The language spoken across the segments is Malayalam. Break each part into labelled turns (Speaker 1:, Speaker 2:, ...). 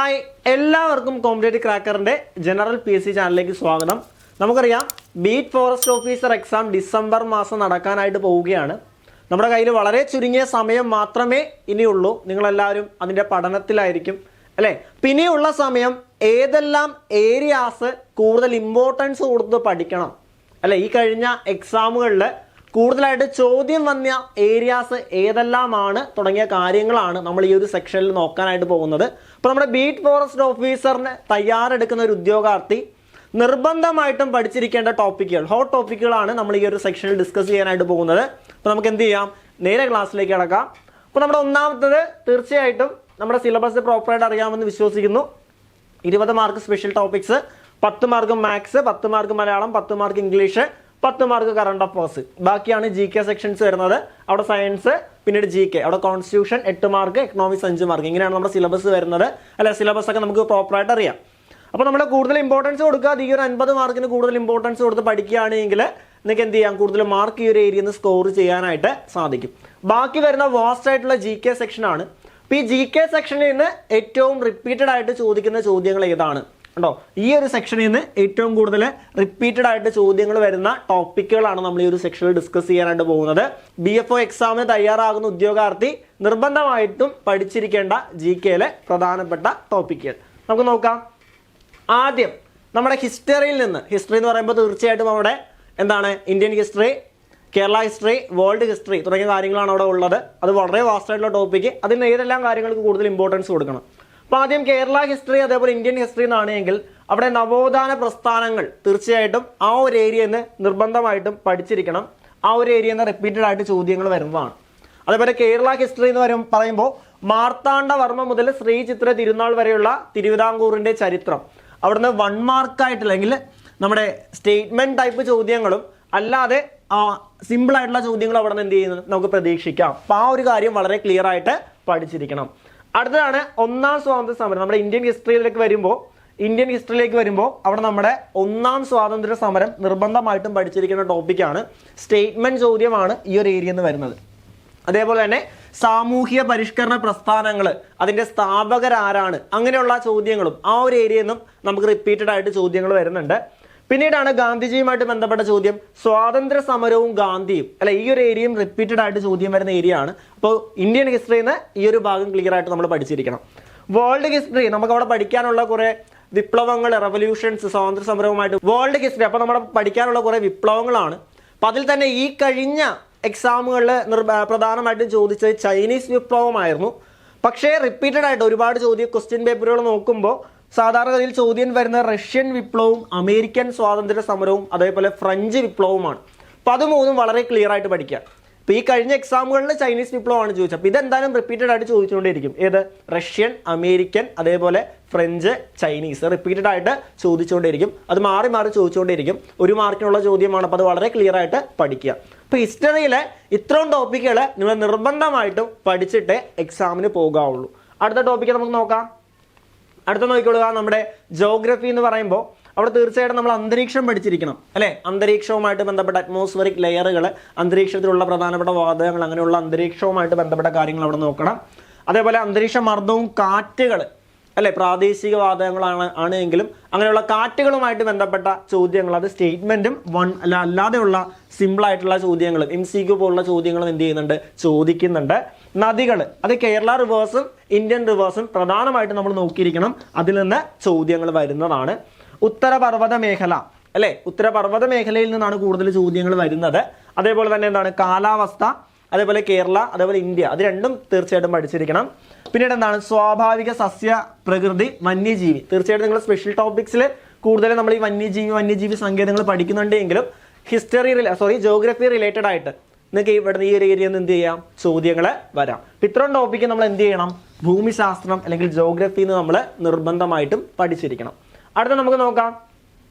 Speaker 1: ഹായ്, എല്ലാവർക്കും കോമ്പറ്റേറ്റീവ് ക്രാക്കറിൻ്റെ ജനറൽ PSC ചാനലിലേക്ക് സ്വാഗതം. നമുക്കറിയാം beat forest officer exam December മാസം നടക്കാനായിട്ട് പോവുകയാണ്. നമ്മുടെ കയ്യിൽ വളരെ ചുരുങ്ങിയ സമയം മാത്രമേ ഇനിയുള്ളൂ. നിങ്ങളെല്ലാവരും അതിൻ്റെ പഠനത്തിലായിരിക്കും അല്ലേ? പിന്നെയുള്ള സമയം ഏതെല്ലാം ഏരിയാസ് കൂടുതൽ ഇമ്പോർട്ടൻസ് കൊടുത്ത് പഠിക്കണം അല്ലേ? ഈ കഴിഞ്ഞ എക്സാമുകളിൽ കൂടുതലായിട്ട് ചോദ്യം വന്ന ഏരിയാസ് ഏതെല്ലാമാണ് തുടങ്ങിയ കാര്യങ്ങളാണ് നമ്മൾ ഈ ഒരു സെക്ഷനിൽ നോക്കാനായിട്ട് പോകുന്നത്. അപ്പോൾ നമ്മുടെ ബീറ്റ് ഫോറസ്റ്റ് ഓഫീസറിന് തയ്യാറെടുക്കുന്ന ഒരു ഉദ്യോഗാർത്ഥി നിർബന്ധമായിട്ടും പഠിച്ചിരിക്കേണ്ട ടോപ്പിക്കുകൾ, ഹോട്ട് ടോപ്പിക്കുകളാണ് നമ്മൾ ഈ ഒരു സെക്ഷനിൽ ഡിസ്കസ് ചെയ്യാനായിട്ട് പോകുന്നത്. അപ്പോൾ നമുക്ക് എന്ത് ചെയ്യാം, നേരെ ക്ലാസ്സിലേക്ക് കടക്കാം. അപ്പോൾ നമ്മുടെ ഒന്നാമത്തത് തീർച്ചയായിട്ടും നമ്മുടെ സിലബസ് പ്രോപ്പറായിട്ട് അറിയാമെന്ന് വിശ്വസിക്കുന്നു. 20 mark special topics, 10 mark maths, 10 mark Malayalam, 10 mark English, 10 mark current affairs. ബാക്കിയാണ് GK സെക്ഷൻസ് വരുന്നത്. അവിടെ സയൻസ്, പിന്നീട് GK, അവിടെ കോൺസ്റ്റിറ്റ്യൂഷൻ 8 മാർക്ക്, എക്കണോമിക്സ് 5 മാർക്ക്. ഇങ്ങനെയാണ് നമ്മുടെ സിലബസ് വരുന്നത് അല്ലെ? സിലബസ് ഒക്കെ നമുക്ക് പ്രോപ്പറായിട്ട് അറിയാം. അപ്പോൾ നമ്മൾ കൂടുതൽ ഇമ്പോർട്ടൻസ് കൊടുക്കുക, ഈ ഒരു 50 മാർക്കിന് കൂടുതൽ ഇമ്പോർട്ടൻസ് കൊടുത്ത് പഠിക്കുകയാണെങ്കിൽ നിങ്ങൾക്ക് എന്ത് ചെയ്യാം, കൂടുതൽ മാർക്ക് ഈ ഒരു ഏരിയയിൽ നിന്ന് സ്കോർ ചെയ്യാനായിട്ട് സാധിക്കും. ബാക്കി വരുന്ന വാസ്റ്റ് ആയിട്ടുള്ള GK സെക്ഷനാണ്. അപ്പോൾ ഈ GK സെക്ഷനിൽ നിന്ന് ഏറ്റവും റിപ്പീറ്റഡ് ആയിട്ട് ചോദിക്കുന്ന ചോദ്യങ്ങൾ ഏതാണ് ഉണ്ടോ? ഈ ഒരു സെക്ഷനിൽ നിന്ന് ഏറ്റവും കൂടുതൽ റിപ്പീറ്റഡ് ആയിട്ട് ചോദ്യങ്ങൾ വരുന്ന ടോപ്പിക്കുകളാണ് നമ്മൾ ഈ ഒരു സെക്ഷനിൽ ഡിസ്കസ് ചെയ്യാനായിട്ട് പോകുന്നത്. BFO എക്സാമിന് തയ്യാറാകുന്ന ഉദ്യോഗാർത്ഥി നിർബന്ധമായിട്ടും പഠിച്ചിരിക്കേണ്ട GKയിലെ പ്രധാനപ്പെട്ട ടോപ്പിക്കുകൾ നമുക്ക് നോക്കാം. ആദ്യം നമ്മുടെ ഹിസ്റ്ററിയിൽ നിന്ന്, ഹിസ്റ്ററി എന്ന് പറയുമ്പോൾ തീർച്ചയായിട്ടും അവിടെ എന്താണ്, Indian history, Kerala history, world history തുടങ്ങിയ കാര്യങ്ങളാണ് അവിടെ ഉള്ളത്. അത് വളരെ വാസ്റ്റ് ആയിട്ടുള്ള ടോപ്പിക്ക്. അതിന് ഏതെല്ലാം കാര്യങ്ങൾക്ക് കൂടുതൽ ഇമ്പോർട്ടൻസ് കൊടുക്കണം. അപ്പോൾ ആദ്യം കേരള ഹിസ്റ്ററി അതേപോലെ ഇന്ത്യൻ ഹിസ്റ്ററി എന്നാണെങ്കിൽ അവിടെ നവോത്ഥാന പ്രസ്ഥാനങ്ങൾ തീർച്ചയായിട്ടും ആ ഒരു ഏരിയയിൽ നിന്ന് നിർബന്ധമായിട്ടും പഠിച്ചിരിക്കണം. ആ ഒരു ഏരിയയിൽ നിന്ന് റിപ്പീറ്റഡ് ആയിട്ട് ചോദ്യങ്ങൾ വരുന്നതാണ്. അതേപോലെ കേരള ഹിസ്റ്ററി എന്ന് പറയുമ്പോൾ മാർത്താണ്ഡവർമ്മ മുതൽ ശ്രീ ചിത്ര തിരുനാൾ വരെയുള്ള തിരുവിതാംകൂറിൻ്റെ ചരിത്രം, അവിടുന്ന് 1 മാർക്കായിട്ട് അല്ലെങ്കിൽ നമ്മുടെ സ്റ്റേറ്റ്മെന്റ് ടൈപ്പ് ചോദ്യങ്ങളും അല്ലാതെ സിമ്പിൾ ആയിട്ടുള്ള ചോദ്യങ്ങൾ അവിടെ നിന്ന് എന്ത് ചെയ്യുന്നത് നമുക്ക് പ്രതീക്ഷിക്കാം. അപ്പോൾ ആ ഒരു കാര്യം വളരെ ക്ലിയർ ആയിട്ട് പഠിച്ചിരിക്കണം. അടുത്തതാണ് ഒന്നാം സ്വാതന്ത്ര്യ സമരം. നമ്മുടെ ഇന്ത്യൻ ഹിസ്റ്ററിയിലേക്ക് വരുമ്പോൾ അവിടെ നമ്മുടെ ഒന്നാം സ്വാതന്ത്ര്യ സമരം നിർബന്ധമായിട്ടും പഠിച്ചിരിക്കുന്ന ടോപ്പിക്കാണ്. സ്റ്റേറ്റ്മെന്റ് ചോദ്യമാണ് ഈ ഒരു ഏരിയയിൽ നിന്ന് വരുന്നത്. അതേപോലെ തന്നെ സാമൂഹ്യ പരിഷ്കരണ പ്രസ്ഥാനങ്ങൾ, അതിൻ്റെ സ്ഥാപകരാരാണ്, അങ്ങനെയുള്ള ചോദ്യങ്ങളും ആ ഒരു ഏരിയയിൽ നിന്നും നമുക്ക് റിപ്പീറ്റഡ് ആയിട്ട് ചോദ്യങ്ങൾ വരുന്നുണ്ട്. പിന്നീടാണ് ഗാന്ധിജിയുമായിട്ട് ബന്ധപ്പെട്ട ചോദ്യം, സ്വാതന്ത്ര്യ സമരവും ഗാന്ധിയും അല്ലെ? ഈ ഒരു ഏരിയയും റിപ്പീറ്റഡ് ആയിട്ട് ചോദ്യം വരുന്ന ഏരിയ ആണ്. അപ്പോൾ ഇന്ത്യൻ ഹിസ്റ്ററിയിൽ നിന്ന് ഈ ഒരു ഭാഗം ക്ലിയർ ആയിട്ട് നമ്മൾ പഠിച്ചിരിക്കണം. വേൾഡ് ഹിസ്റ്ററി നമുക്ക് അവിടെ പഠിക്കാനുള്ള കുറെ വിപ്ലവങ്ങൾ, റെവല്യൂഷൻസ്, സ്വാതന്ത്ര്യ സമരവുമായിട്ട് വേൾഡ് ഹിസ്റ്ററി. അപ്പോൾ നമ്മൾ പഠിക്കാനുള്ള കുറെ വിപ്ലവങ്ങളാണ്. അപ്പം അതിൽ തന്നെ ഈ കഴിഞ്ഞ എക്സാമുകളിൽ പ്രധാനമായിട്ടും ചോദിച്ചത് ചൈനീസ് വിപ്ലവമായിരുന്നു. പക്ഷേ റിപ്പീറ്റഡ് ആയിട്ട് ഒരുപാട് ക്വസ്റ്റ്യൻ പേപ്പറുകൾ നോക്കുമ്പോൾ സാധാരണഗതിയിൽ ചോദ്യം വരുന്ന റഷ്യൻ വിപ്ലവവും അമേരിക്കൻ സ്വാതന്ത്ര്യ സമരവും അതേപോലെ ഫ്രഞ്ച് വിപ്ലവവുമാണ്. അപ്പോൾ അത് മൂന്നും വളരെ ക്ലിയർ ആയിട്ട് പഠിക്കുക. ഇപ്പോൾ ഈ കഴിഞ്ഞ എക്സാമുകളിൽ ചൈനീസ് വിപ്ലവമാണ് ചോദിച്ചത്. അപ്പോൾ ഇതെന്തായാലും റിപ്പീറ്റഡ് ആയിട്ട് ചോദിച്ചുകൊണ്ടേയിരിക്കും. ഏത്? റഷ്യൻ, അമേരിക്കൻ, അതേപോലെ ഫ്രഞ്ച്, ചൈനീസ് റിപ്പീറ്റഡ് ആയിട്ട് ചോദിച്ചുകൊണ്ടേയിരിക്കും. അത് മാറി മാറി ചോദിച്ചുകൊണ്ടേയിരിക്കും. 1 മാർക്കിനുള്ള ചോദ്യമാണ്. അപ്പോൾ അത് വളരെ ക്ലിയർ ആയിട്ട് പഠിക്കുക. അപ്പോൾ ഹിസ്റ്ററിയിലെ ഇത്രയും ടോപ്പിക്കുകൾ നിങ്ങൾ നിർബന്ധമായിട്ടും പഠിച്ചിട്ടേ എക്സാമിന് പോകാവുള്ളൂ. അടുത്ത ടോപ്പിക്ക് നമുക്ക് നോക്കാം. അടുത്ത നോക്കിക്കൊള്ളുക, നമ്മുടെ ജോഗ്രഫി എന്ന് പറയുമ്പോൾ അവിടെ തീർച്ചയായിട്ടും നമ്മൾ അന്തരീക്ഷം പഠിച്ചിരിക്കണം അല്ലേ? അന്തരീക്ഷവുമായിട്ട് ബന്ധപ്പെട്ട അറ്റ്മോസ്ഫിയറിക് ലെയറുകൾ, അന്തരീക്ഷത്തിലുള്ള പ്രധാനപ്പെട്ട വാതകങ്ങൾ, അങ്ങനെയുള്ള അന്തരീക്ഷവുമായിട്ട് ബന്ധപ്പെട്ട കാര്യങ്ങൾ അവിടെ നോക്കണം. അതേപോലെ അന്തരീക്ഷ മർദ്ദവും കാറ്റുകൾ അല്ലെ, പ്രാദേശിക വാതകങ്ങളാണ് എങ്കിലും അങ്ങനെയുള്ള കാറ്റുകളുമായിട്ട് ബന്ധപ്പെട്ട ചോദ്യങ്ങൾ, അത് സ്റ്റേറ്റ്മെന്റും അല്ലാതെയുള്ള സിമ്പിൾ ആയിട്ടുള്ള ചോദ്യങ്ങളും MCQ പോലുള്ള ചോദ്യങ്ങളും എന്ത് ചെയ്യുന്നുണ്ട്, ചോദിക്കുന്നുണ്ട്. നദികൾ, അത് കേരള റിവേഴ്സും ഇന്ത്യൻ റിവേഴ്സും പ്രധാനമായിട്ട് നമ്മൾ നോക്കിയിരിക്കണം. അതിൽ നിന്ന് ചോദ്യങ്ങൾ വരുന്നതാണ്. ഉത്തരപർവ്വത മേഖല അല്ലെ, ഉത്തരപർവ്വത മേഖലയിൽ നിന്നാണ് കൂടുതൽ ചോദ്യങ്ങൾ വരുന്നത്. അതേപോലെ തന്നെ എന്താണ്, കാലാവസ്ഥ, അതേപോലെ കേരള, അതേപോലെ ഇന്ത്യ, അത് രണ്ടും തീർച്ചയായിട്ടും പഠിച്ചിരിക്കണം. പിന്നീട് എന്താണ്, സ്വാഭാവിക സസ്യ പ്രകൃതി, വന്യജീവി. തീർച്ചയായിട്ടും നിങ്ങൾ സ്പെഷ്യൽ ടോപ്പിക്സിൽ കൂടുതൽ നമ്മൾ ഈ വന്യജീവി സങ്കേതങ്ങൾ പഠിക്കുന്നുണ്ടെങ്കിലും ജോഗ്രഫി റിലേറ്റഡ് ആയിട്ട് നിങ്ങൾക്ക് ഇവിടെ ഈ ഒരു ഏരിയയിൽ നിന്ന് എന്ത് ചെയ്യാം, ചോദ്യങ്ങൾ വരാം. ഇത്രയും ടോപ്പിക്ക് നമ്മൾ എന്ത് ചെയ്യണം, ഭൂമിശാസ്ത്രം അല്ലെങ്കിൽ ജോഗ്രഫി എന്ന് നമ്മൾ നിർബന്ധമായിട്ടും പഠിച്ചിരിക്കണം. അടുത്ത നമുക്ക് നോക്കാം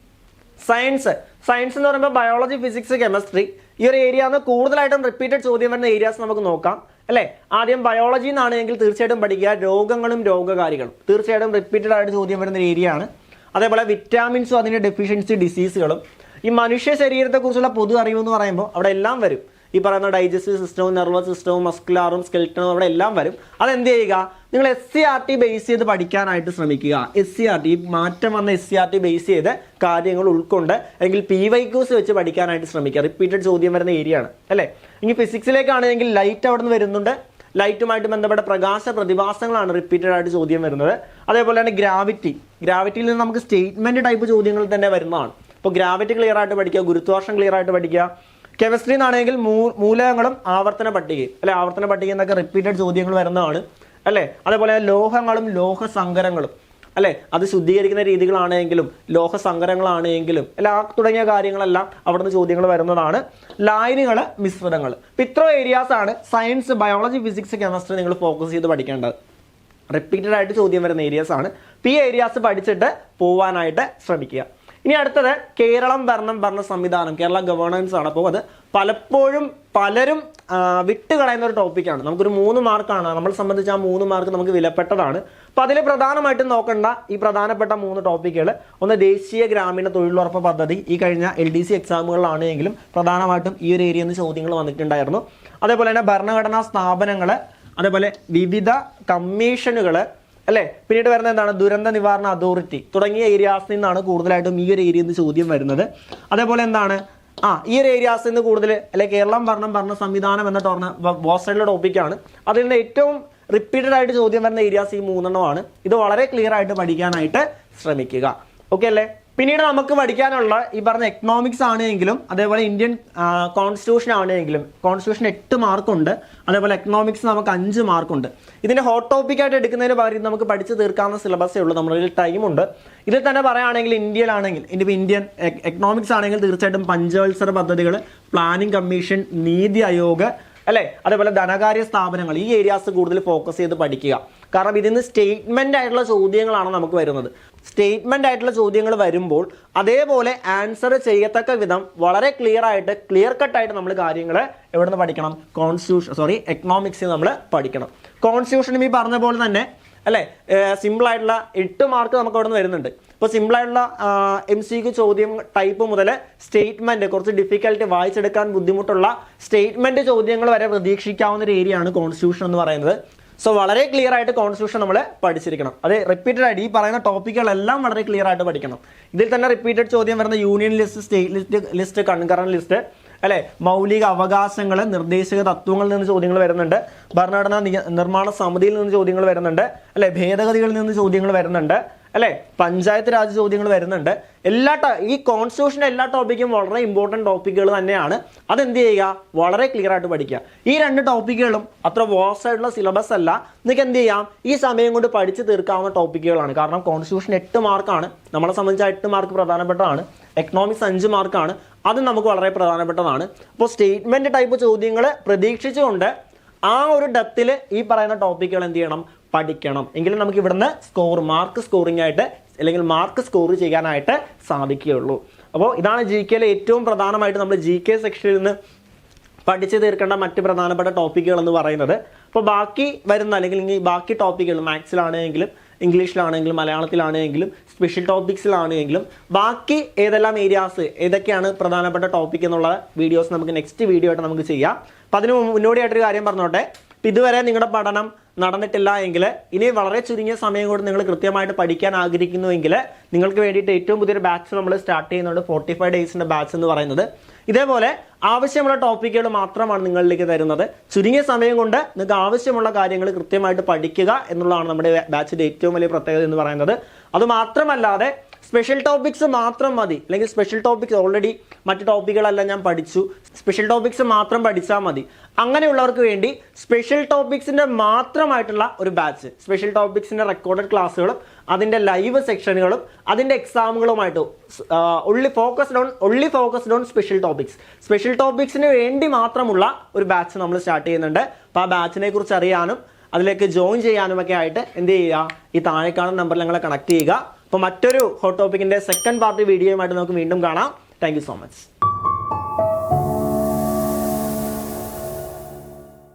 Speaker 1: സയൻസ്. സയൻസ് എന്ന് പറയുമ്പോൾ ബയോളജി, ഫിസിക്സ്, കെമിസ്ട്രി, ഈ ഒരു ഏരിയ ആണ് കൂടുതലായിട്ടും റിപ്പീറ്റഡ് ചോദ്യം വരുന്ന ഏരിയാസ് നമുക്ക് നോക്കാം അല്ലേ? ആദ്യം ബയോളജി എന്നാണെങ്കിൽ തീർച്ചയായിട്ടും പഠിക്കുക രോഗങ്ങളും രോഗകാരികളും, തീർച്ചയായിട്ടും റിപ്പീറ്റഡ് ആയിട്ട് ചോദ്യം വരുന്ന ഏരിയ ആണ്. അതേപോലെ വിറ്റാമിൻസും അതിൻ്റെ ഡെഫിഷ്യൻസി ഡിസീസുകളും. ഈ മനുഷ്യ ശരീരത്തെക്കുറിച്ചുള്ള പൊതു അറിവ് എന്ന് പറയുമ്പോൾ അവിടെ എല്ലാം വരും. ഈ പറയുന്ന ഡൈജസ്റ്റീവ് സിസ്റ്റവും നെർവസ് സിസ്റ്റവും മസ്കുലാറും സ്കെൽറ്റനും അവിടെ എല്ലാം വരും. അതെന്ത് ചെയ്യുക, നിങ്ങൾ SCRT ബേസ് ചെയ്ത് പഠിക്കാനായിട്ട് ശ്രമിക്കുക. SCRT ഈ മാറ്റം വന്ന SCRT ബേസ് ചെയ്ത് കാര്യങ്ങൾ ഉൾക്കൊണ്ട് അല്ലെങ്കിൽ PYQs വെച്ച് പഠിക്കാനായിട്ട് ശ്രമിക്കുക. റിപ്പീറ്റഡ് ചോദ്യം വരുന്ന ഏരിയ ആണ് അല്ലേ. ഇനി ഫിസിക്സിലേക്കാണെങ്കിൽ ലൈറ്റ് അവിടെ നിന്ന് വരുന്നുണ്ട്. ലൈറ്റുമായിട്ട് ബന്ധപ്പെട്ട പ്രകാശ പ്രതിഭാസങ്ങളാണ് റിപ്പീറ്റഡ് ആയിട്ട് ചോദ്യം വരുന്നത്. അതേപോലെ തന്നെ ഗ്രാവിറ്റിയിൽ നിന്ന് നമുക്ക് സ്റ്റേറ്റ്മെന്റ് ടൈപ്പ് ചോദ്യങ്ങൾ തന്നെ വരുന്നതാണ്. ഇപ്പോൾ ഗ്രാവിറ്റി ക്ലിയർ ആയിട്ട് പഠിക്കുക, ഗുരുത്വാകർഷണം ക്ലിയർ ആയിട്ട് പഠിക്കുക. കെമിസ്ട്രി എന്നാണെങ്കിൽ മൂലകങ്ങളും ആവർത്തന പട്ടികയും അല്ലെ, ആവർത്തന പട്ടിക എന്നൊക്കെ റിപ്പീറ്റഡ് ചോദ്യങ്ങൾ വരുന്നതാണ് അല്ലേ. അതേപോലെ ലോഹങ്ങളും ലോഹസങ്കരങ്ങളും അല്ലെ, അത് ശുദ്ധീകരിക്കുന്ന രീതികളാണെങ്കിലും ലോഹസങ്കരങ്ങളാണെങ്കിലും അല്ലെ, തുടങ്ങിയ കാര്യങ്ങളെല്ലാം അവിടുന്ന് ചോദ്യങ്ങൾ വരുന്നതാണ്. ലായനികൾ, മിശ്രിതങ്ങൾ. ഇപ്പം ഇത്ര ഏരിയാസ് ആണ് സയൻസ്, ബയോളജി, ഫിസിക്സ്, കെമിസ്ട്രി നിങ്ങൾ ഫോക്കസ് ചെയ്ത് പഠിക്കേണ്ടത്. റിപ്പീറ്റഡ് ആയിട്ട് ചോദ്യം വരുന്ന ഏരിയാസ് ആണ്. ഈ ഏരിയാസ് പഠിച്ചിട്ട് പോവാനായിട്ട് ശ്രമിക്കുക. ഇനി അടുത്തത് കേരളം ഭരണ സംവിധാനം, കേരള ഗവേണൻസ് ആണ്. അപ്പോൾ അത് പലപ്പോഴും പലരും വിട്ടുകളയുന്ന ഒരു ടോപ്പിക്കാണ്. നമുക്കൊരു 3 മാർക്കാണ് നമ്മളെ സംബന്ധിച്ച്. ആ 3 മാർക്ക് നമുക്ക് വിലപ്പെട്ടതാണ്. അപ്പോൾ അതിൽ പ്രധാനമായിട്ടും നോക്കേണ്ട ഈ പ്രധാനപ്പെട്ട 3 ടോപ്പിക്കുകൾ, ഒന്ന് ദേശീയ ഗ്രാമീണ തൊഴിലുറപ്പ് പദ്ധതി. ഈ കഴിഞ്ഞ LDC എക്സാമുകളിലാണെങ്കിലും പ്രധാനമായിട്ടും ഈ ഒരു ഏരിയയിൽ നിന്ന് ചോദ്യങ്ങൾ വന്നിട്ടുണ്ടായിരുന്നു. അതേപോലെ തന്നെ ഭരണഘടനാ സ്ഥാപനങ്ങൾ, അതേപോലെ വിവിധ കമ്മീഷനുകൾ അല്ലേ. പിന്നീട് വരുന്ന എന്താണ്, ദുരന്ത നിവാരണ അതോറിറ്റി തുടങ്ങിയ ഏരിയാസിൽ നിന്നാണ് കൂടുതലായിട്ടും ഈ ഒരു ഏരിയയിൽ നിന്ന് ചോദ്യം വരുന്നത്. അതേപോലെ എന്താണ്, ഈ ഒരു ഏരിയാസിൽ നിന്ന് കൂടുതൽ അല്ലെ കേരളം ഭരണ സംവിധാനം എന്ന ബോസ്റ്റൈലുള്ള ടോപ്പിക്കാണ്. അതിൽ നിന്ന് ഏറ്റവും റിപ്പീറ്റഡ് ആയിട്ട് ചോദ്യം വരുന്ന ഏരിയാസ് ഈ 3 എണ്ണമാണ്. ഇത് വളരെ ക്ലിയർ ആയിട്ട് പഠിക്കാനായിട്ട് ശ്രമിക്കുക. ഓക്കെ അല്ലേ. പിന്നീട് നമുക്ക് പഠിക്കാനുള്ള ഈ പറഞ്ഞ എക്കണോമിക്സ് ആണെങ്കിലും അതേപോലെ ഇന്ത്യൻ കോൺസ്റ്റിറ്റ്യൂഷൻ ആണെങ്കിലും, കോൺസ്റ്റിറ്റ്യൂഷൻ 8 മാർക്കുണ്ട്, അതേപോലെ എക്കണോമിക്സ് നമുക്ക് 5 മാർക്കുണ്ട്. ഇതിന്റെ ഹോട്ട് ടോപ്പിക്കായിട്ട് എടുക്കുന്നതിന് പകരം നമുക്ക് പഠിച്ച് തീർക്കാവുന്ന സിലബസേ ഉള്ളൂ. നമ്മുടെ ടൈമുണ്ട്. ഇതിൽ തന്നെ പറയുകയാണെങ്കിൽ ഇന്ത്യൻ എക്കണോമിക്സ് ആണെങ്കിൽ തീർച്ചയായിട്ടും പഞ്ചവത്സര പദ്ധതികൾ, പ്ലാനിംഗ് കമ്മീഷൻ, നീതി ആയോഗ് അല്ലേ, അതേപോലെ ധനകാര്യ സ്ഥാപനങ്ങൾ, ഈ ഏരിയാസ് കൂടുതൽ ഫോക്കസ് ചെയ്ത് പഠിക്കുക. കാരണം ഇതിന്ന് സ്റ്റേറ്റ്മെന്റ് ആയിട്ടുള്ള ചോദ്യങ്ങളാണ് നമുക്ക് വരുന്നത്. സ്റ്റേറ്റ്മെന്റ് ആയിട്ടുള്ള ചോദ്യങ്ങൾ വരുമ്പോൾ അതേപോലെ ആൻസർ ചെയ്യത്തക്ക വിധം വളരെ ക്ലിയർ കട്ടായിട്ട് നമ്മൾ കാര്യങ്ങൾ എവിടെ നിന്ന് പഠിക്കണം, എക്കണോമിക്സിൽ നമ്മൾ പഠിക്കണം. കോൺസ്റ്റിറ്റ്യൂഷനും ഈ പറഞ്ഞ പോലെ തന്നെ അല്ലേ, സിമ്പിൾ ആയിട്ടുള്ള 8 മാർക്ക് നമുക്ക് അവിടെ നിന്ന് വരുന്നുണ്ട്. ഇപ്പോൾ സിമ്പിൾ ആയിട്ടുള്ള MCQ ചോദ്യം ടൈപ്പ് മുതൽ സ്റ്റേറ്റ്മെന്റ്, കുറച്ച് ഡിഫിക്കൽട്ടി, വായിച്ചെടുക്കാൻ ബുദ്ധിമുട്ടുള്ള സ്റ്റേറ്റ്മെന്റ് ചോദ്യങ്ങൾ വരെ പ്രതീക്ഷിക്കാവുന്ന ഒരു ഏരിയ ആണ് കോൺസ്റ്റിറ്റ്യൂഷൻ എന്ന് പറയുന്നത്. സോ വളരെ ക്ലിയർ ആയിട്ട് കോൺസ്റ്റിറ്റ്യൂഷൻ നമ്മൾ പഠിച്ചിരിക്കണം. അത് റിപ്പീറ്റഡ് ആയിട്ട് ഈ പറയുന്ന ടോപ്പിക്കുകളെല്ലാം വളരെ ക്ലിയർ ആയിട്ട് പഠിക്കണം. ഇതിൽ തന്നെ റിപ്പീറ്റഡ് ചോദ്യം വരുന്ന union list, state list, concurrent list അല്ലെ, മൗലിക അവകാശങ്ങൾ, നിർദ്ദേശക തത്വങ്ങളിൽ നിന്ന് ചോദ്യങ്ങൾ വരുന്നുണ്ട്, ഭരണഘടനാ നിർമ്മാണ സമിതിയിൽ നിന്ന് ചോദ്യങ്ങൾ വരുന്നുണ്ട് അല്ലെ, ഭേദഗതികളിൽ നിന്ന് ചോദ്യങ്ങൾ വരുന്നുണ്ട് അല്ലെ, പഞ്ചായത്ത് രാജ് ചോദ്യങ്ങൾ വരുന്നുണ്ട്. ഈ കോൺസ്റ്റിറ്റ്യൂഷന്റെ എല്ലാ ടോപ്പിക്കും വളരെ ഇമ്പോർട്ടൻറ്റ് ടോപ്പിക്കുകൾ തന്നെയാണ്. അതെന്ത് ചെയ്യുക, വളരെ ക്ലിയർ ആയിട്ട് പഠിക്കുക. ഈ 2 ടോപ്പിക്കുകളും അത്ര വാസ്റ്റ് ആയിട്ടുള്ള സിലബസ് അല്ല. നിങ്ങൾക്ക് എന്ത് ചെയ്യാം, ഈ സമയം കൊണ്ട് പഠിച്ച് തീർക്കാവുന്ന ടോപ്പിക്കുകളാണ്. കാരണം കോൺസ്റ്റിറ്റ്യൂഷൻ 8 മാർക്കാണ്. നമ്മളെ സംബന്ധിച്ച് 8 മാർക്ക് പ്രധാനപ്പെട്ടതാണ്. എക്കണോമിക്സ് 5 മാർക്കാണ്. അത് നമുക്ക് വളരെ പ്രധാനപ്പെട്ടതാണ്. അപ്പോൾ സ്റ്റേറ്റ്മെന്റ് ടൈപ്പ് ചോദ്യങ്ങൾ പ്രതീക്ഷിച്ചുകൊണ്ട് ആ ഒരു ഡെപ്തിൽ ഈ പറയുന്ന ടോപ്പിക്കുകൾ എന്ത് ചെയ്യണം, പഠിക്കണം. എങ്കിലും നമുക്ക് ഇവിടുന്ന് മാർക്ക് സ്കോറിംഗ് ആയിട്ട് അല്ലെങ്കിൽ മാർക്ക് സ്കോർ ചെയ്യാനായിട്ട് സാധിക്കുകയുള്ളൂ. അപ്പോൾ ഇതാണ് GK ഏറ്റവും പ്രധാനമായിട്ട് നമ്മൾ GK സെക്ഷനിൽ നിന്ന് പഠിച്ചു തീർക്കേണ്ട മറ്റ് പ്രധാനപ്പെട്ട ടോപ്പിക്കുകൾ എന്ന് പറയുന്നത്. അപ്പോൾ ബാക്കി വരുന്ന അല്ലെങ്കിൽ ബാക്കി ടോപ്പിക്കുകൾ മാത്സിലാണെങ്കിലും ഇംഗ്ലീഷിലാണെങ്കിലും മലയാളത്തിലാണെങ്കിലും സ്പെഷ്യൽ ടോപ്പിക്സിലാണെങ്കിലും ബാക്കി ഏതെല്ലാം ഏരിയാസ് ഏതൊക്കെയാണ് പ്രധാനപ്പെട്ട ടോപ്പിക് എന്നുള്ള വീഡിയോസ് നമുക്ക് നെക്സ്റ്റ് വീഡിയോ ആയിട്ട് നമുക്ക് ചെയ്യാം. അപ്പം അതിന് മുന്നോടിയായിട്ടൊരു കാര്യം പറഞ്ഞോട്ടെ. ഇതുവരെ നിങ്ങളുടെ പഠനം നടന്നിട്ടില്ല എങ്കിൽ ഇനി വളരെ ചുരുങ്ങിയ സമയം കൊണ്ട് നിങ്ങൾ കൃത്യമായിട്ട് പഠിക്കാൻ ആഗ്രഹിക്കുന്നുവെങ്കിൽ നിങ്ങൾക്ക് വേണ്ടിയിട്ട് ഏറ്റവും പുതിയൊരു ബാച്ച് നമ്മൾ സ്റ്റാർട്ട് ചെയ്യുന്നുണ്ട്, 45 ഡേയ്സിൻ്റെ ബാച്ച് എന്ന് പറയുന്നത്. ഇതേപോലെ ആവശ്യമുള്ള ടോപ്പിക്കുകൾ മാത്രമാണ് നിങ്ങളിലേക്ക് തരുന്നത്. ചുരുങ്ങിയ സമയം കൊണ്ട് നിങ്ങൾക്ക് ആവശ്യമുള്ള കാര്യങ്ങൾ കൃത്യമായിട്ട് പഠിക്കുക എന്നുള്ളതാണ് നമ്മുടെ ബാച്ചിൻ്റെ ഏറ്റവും വലിയ പ്രത്യേകത എന്ന് പറയുന്നത്. അതുമാത്രമല്ലാതെ സ്പെഷ്യൽ ടോപ്പിക്സ് മാത്രം മതി, അല്ലെങ്കിൽ സ്പെഷ്യൽ ടോപ്പിക്സ് ഓൾറെഡി മറ്റ് ടോപ്പിക്കുകളെല്ലാം ഞാൻ പഠിച്ചു, സ്പെഷ്യൽ ടോപ്പിക്സ് മാത്രം പഠിച്ചാൽ മതി, അങ്ങനെയുള്ളവർക്ക് വേണ്ടി സ്പെഷ്യൽ ടോപ്പിക്സിൻ്റെ മാത്രമായിട്ടുള്ള ഒരു ബാച്ച്, സ്പെഷ്യൽ ടോപ്പിക്സിൻ്റെ റെക്കോർഡഡ് ക്ലാസ്സുകളും അതിൻ്റെ ലൈവ് സെക്ഷനുകളും അതിൻ്റെ എക്സാമുകളുമായിട്ട് ഓൺലി ഫോക്കസ്ഡ് ഓൺ സ്പെഷ്യൽ ടോപ്പിക്സിന് വേണ്ടി മാത്രമുള്ള ഒരു ബാച്ച് നമ്മൾ സ്റ്റാർട്ട് ചെയ്യുന്നുണ്ട്. അപ്പോൾ ആ ബാച്ചിനെ കുറിച്ച് അറിയാനും അതിലേക്ക് ജോയിൻ ചെയ്യാനും ഒക്കെ ആയിട്ട് എന്ത് ചെയ്യുക, ഈ താഴെ കാണുന്ന നമ്പറിൽ ഞങ്ങളെ കണക്ട് ചെയ്യുക. അപ്പോൾ മറ്റൊരു ഹോട്ട് ടോപ്പിക്കിൻ്റെ സെക്കൻഡ് പാർട്ട് വീഡിയോയുമായിട്ട് നമുക്ക് വീണ്ടും കാണാം. Thank you so much.